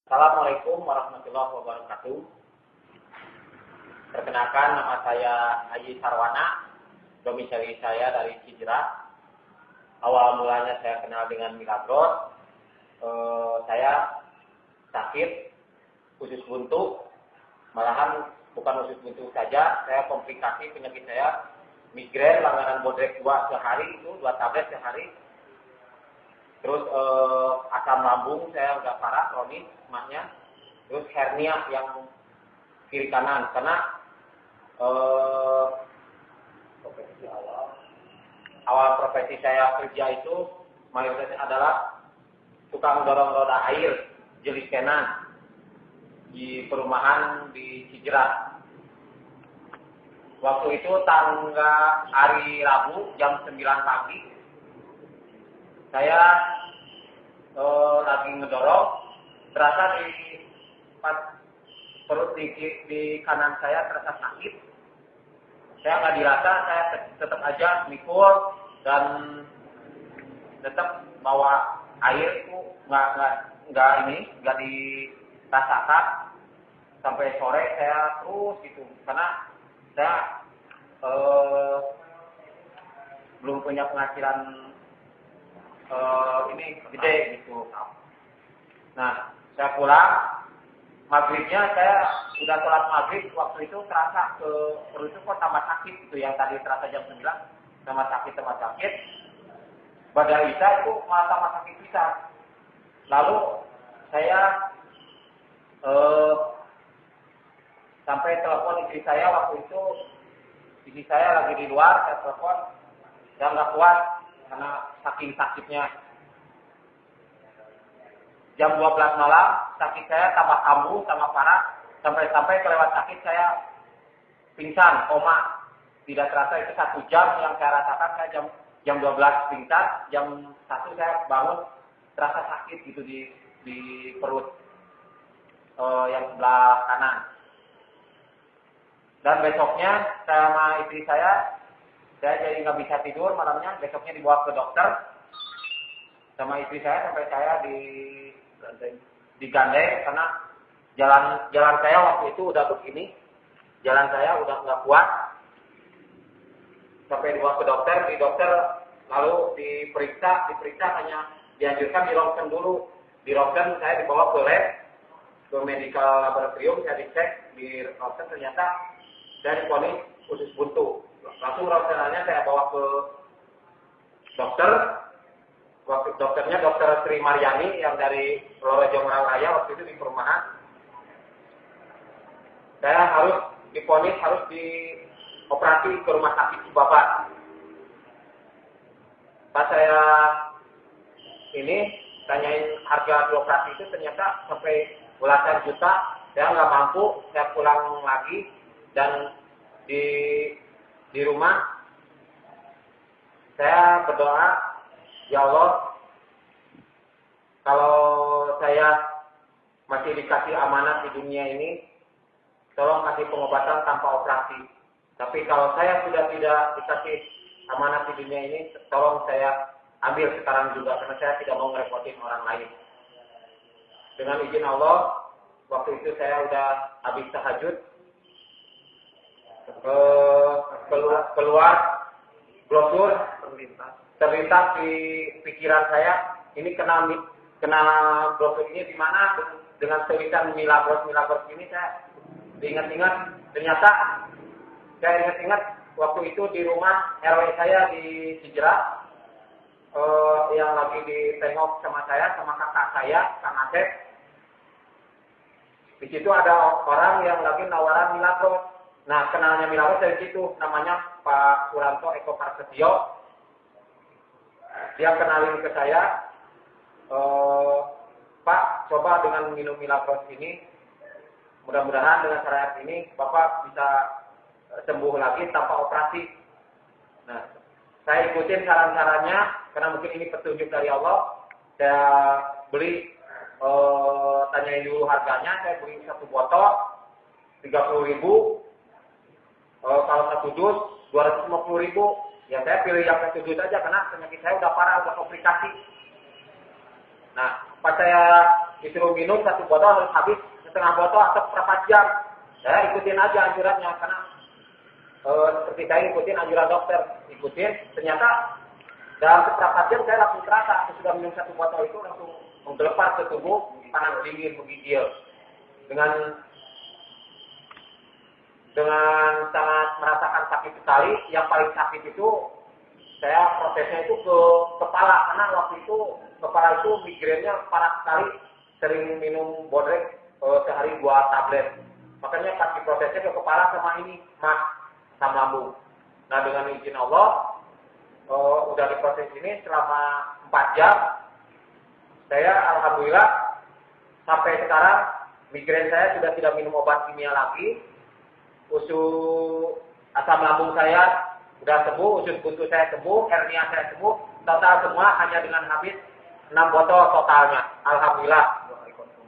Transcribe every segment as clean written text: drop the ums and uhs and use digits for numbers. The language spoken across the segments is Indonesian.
Assalamualaikum warahmatullahi wabarakatuh. Perkenalkan, nama saya Haji Sarwana, domisili saya dari Cijerah. Awal mulanya saya kenal dengan Milagros. Saya sakit usus buntu, malahan bukan usus buntu saja, saya komplikasi penyakit saya migrain langganan bodrek 2 sehari, itu 2 tablet sehari. Terus asam lambung saya udah parah, kronis emaknya. Terus hernia yang kiri kanan, karena awal profesi saya kerja itu mayoritasnya adalah tukang dorong roda air jenis kenan di perumahan di Cijerah. Waktu itu tanggal hari Rabu jam 9 pagi, saya lagi ngedorong, terasa di perut di kanan saya terasa sakit. Saya nggak dirasa, saya tetap aja mikul dan tetap bawa air itu nggak dirasakan sampai sore. Saya terus gitu karena saya belum punya penghasilan ini gede gitu. Nah, saya pulang maghribnya, saya sudah sholat maghrib, waktu itu terasa ke perut itu kok tambah sakit gitu, yang tadi terasa jam 9 tambah sakit. Pada Isya itu malah tambah sakit bisa. Lalu saya sampai telepon istri saya, waktu itu istri saya lagi di luar, saya telepon, saya nggak kuat karena saking sakitnya. Jam 12 malam, sakit saya tambah kambuh, tambah parah, sampai kelewat sakit saya pingsan, koma. Tidak terasa itu 1 jam yang saya rasakan, saya jam 12 pingsan, jam 1 saya bangun, terasa sakit gitu di perut yang sebelah kanan. Dan besoknya saya sama istri saya jadi nggak bisa tidur malamnya, besoknya dibawa ke dokter sama istri saya sampai saya digandeng karena jalan saya waktu itu udah begini, jalan saya udah nggak kuat. Sampai dibawa ke dokter, di dokter lalu diperiksa hanya dianjurkan di ronsen dulu. Di ronsen saya dibawa ke lab, ke medical laboratorium, saya dicek di ronsen, ternyata saya diponis usus buntu. Langsung ronsenannya saya bawa ke dokter. Waktu dokternya Dokter Sri Maryani yang dari Lorejo Raya, waktu itu di perumahan. Saya harus diponis, harus dioperasi ke rumah sakit Cibabat. Pas saya tanyain harga dioperasi itu, ternyata sampai belasan juta. Saya nggak mampu, saya pulang lagi dan di rumah saya berdoa, ya Allah, kalau saya masih dikasih amanat di dunia ini, tolong kasih pengobatan tanpa operasi. Tapi kalau saya sudah tidak dikasih amanat di dunia ini, tolong saya ambil sekarang juga, karena saya tidak mau ngerepotin orang lain. Dengan izin Allah, waktu itu saya udah habis tahajud, keluar brosur terlintas di pikiran saya, ini kena brosur ini di mana dengan tulisan Milagros ini. Saya diingat-ingat, ternyata saya ingat waktu itu di rumah RW saya di Cijerah, yang lagi ditengok sama saya, sama kakak saya, Kang Asep. Di situ ada orang yang lagi nawaran Milagros. Nah, kenalnya Milagros dari situ, namanya Pak Suranto Eko Prasetyo. Dia kenalin ke saya, Pak, coba dengan minum Milagros ini, mudah-mudahan dengan cara ini Bapak bisa sembuh lagi tanpa operasi. Nah, saya ikutin saran-sarannya, karena mungkin ini petunjuk dari Allah. Saya beli, tanyain dulu harganya, saya beli 1 botol, 30.000. Kalau 1 dus 250.000, ya saya pilih yang 1 dus aja karena penyakit saya udah parah, udah komplikasi. Nah, pas saya disuruh minum 1 botol harus habis setengah botol atau berapa jam. Saya ikutin aja anjurannya karena seperti saya ikutin anjuran dokter, ikutin. Ternyata dalam beberapa jam saya langsung terasa aku sudah minum 1 botol itu langsung menggelepar ke tubuh, panas dingin, menggigil. Dengan sangat merasakan sakit sekali. Yang paling sakit itu saya prosesnya itu ke kepala, karena waktu itu kepala itu migrainnya parah sekali, sering minum bodrek sehari 2 tablet. Makanya pas diprosesnya ke kepala sama ini, mas, sama lambung. Nah dengan izin Allah, udah diproses ini selama 4 jam, saya alhamdulillah sampai sekarang migrain saya sudah tidak minum obat kimia lagi. Usus asam lambung saya sudah sembuh, usus buntu saya sembuh, hernia saya sembuh, total semua hanya dengan habis 6 botol totalnya. Alhamdulillah.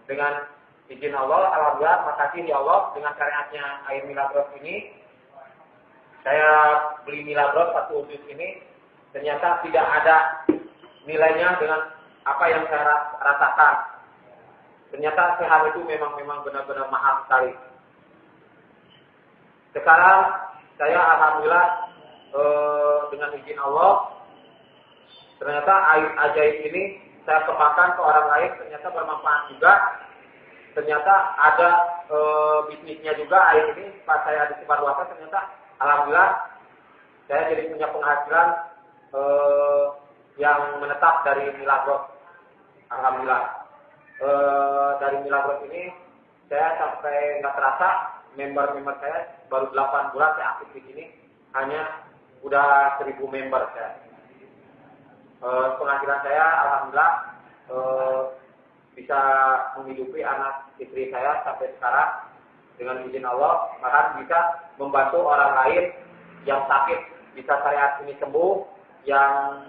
Dengan izin Allah, alhamdulillah, makasih ya Allah, dengan syariatnya air Milagros ini, saya beli Milagros 1 usus ini, ternyata tidak ada nilainya dengan apa yang saya rasakan. Ternyata sehat itu memang benar-benar mahal sekali. Sekarang saya alhamdulillah dengan izin Allah, ternyata air ajaib ini saya kembangkan ke orang lain, ternyata bermanfaat juga. Ternyata ada bisnisnya juga air ini, pas saya disebarluaskan ternyata alhamdulillah saya jadi punya penghasilan yang menetap dari Milagros. Alhamdulillah. Dari Milagros ini saya sampai nggak terasa member saya baru 8 bulan saya aktif di sini, hanya udah 1000 member saya. Penghasilan saya alhamdulillah bisa menghidupi anak istri saya sampai sekarang dengan izin Allah, bahkan bisa membantu orang lain yang sakit bisa syariat ini sembuh, yang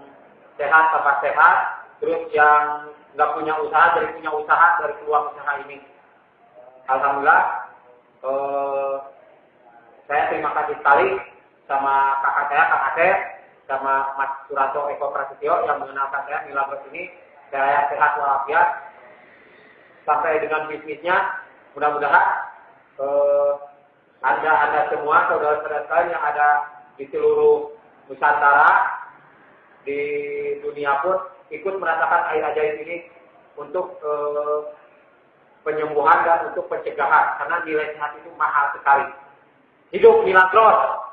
sehat tambah sehat, terus yang nggak punya usaha dari punya usaha dari peluang usaha ini. Alhamdulillah, saya terima kasih sekali sama kakak saya, sama Mas Suranto Eko Prasetyo yang mengenalkan saya Milagros ini. Saya sehat walafiat sampai dengan bisnisnya. Mudah-mudahan Anda semua saudara-saudara sekalian yang ada di seluruh Nusantara, di dunia pun ikut merasakan air ajaib ini untuk penyembuhan dan untuk pencegahan, karena nilai sehat itu mahal sekali. Hidup Milagros.